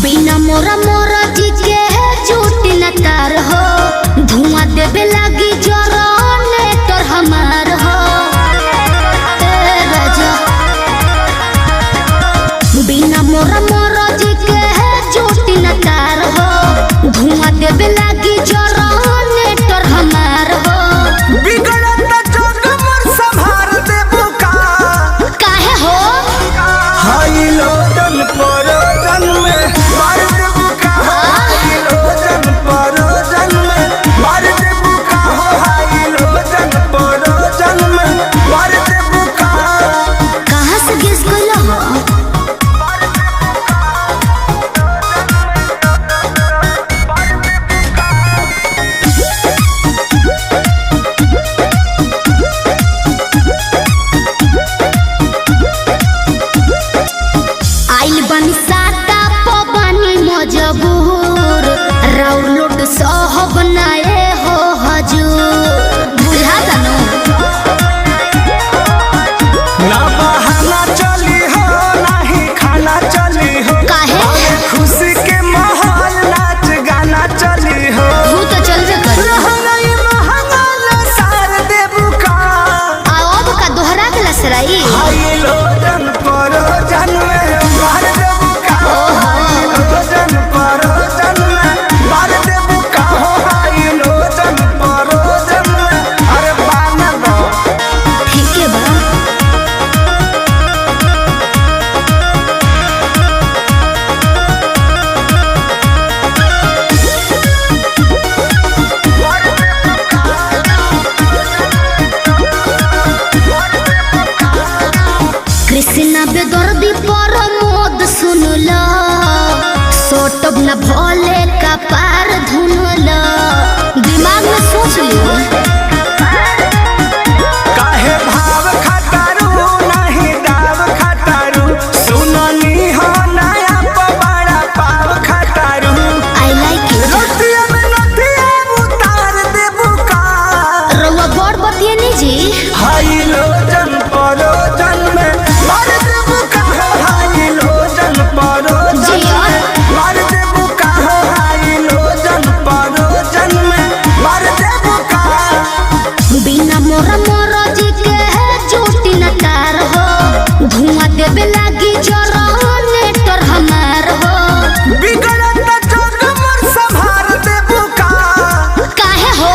बिना मोरा मोरा जी के झूठ न तार हो, धुआं देवे लगी जरने तोर हमार हो। राजा बिना मोरा मोरा जी के झूठ न तार हो, धुआं देवे लगी जरने तोर हमार हो। मजबूर राउलोट साहब नाए हो हजूर, बुझा जानो ना बहाना चली हो नहीं खाना चली हो, काहे खुशी के माहौल नाच गाना चली हो। तू तो चलबे कर सार देबू का अब का दोहरा के लसराई हाय लो जन पर जन में मार देबू का, जन पर जन में मार देबू का हो, हाय लो जन पर जन में। अरे बाना दो ठीक है बा कृष्णा बेदर्दी पर मोद सुनला, सोटब न भोले का पार धुनला, दिमाग में सोच लियो। काहे भाव खटारू नहीं दाव खटारू, सुननी हो नया पवाड़ा पाव खटारू। आई लाइक इट रोटिया में नथिया उतार देबू का, रउआ बड़ बतिए नी जी हाय लो जन परो जन में मार देबू का, हाय लो जन परो जन में मार देबू का, हाय लो जन परो जन में मार देबू का। बिना मोरा मोरा जी के झूठ न तार हो, धुआं देवे लगी जरने तोर हमार हो। बिगड़त जोग मोर संभार देबू का, काहे हो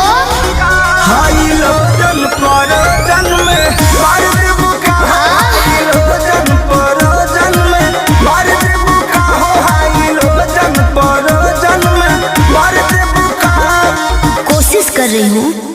हाय लो जन परो जन में मार देबू का, हाय लो जन परो जन में मार देबू का, हाय लो जन परो जन में मार देबू का। कोशिश कर रही हूँ।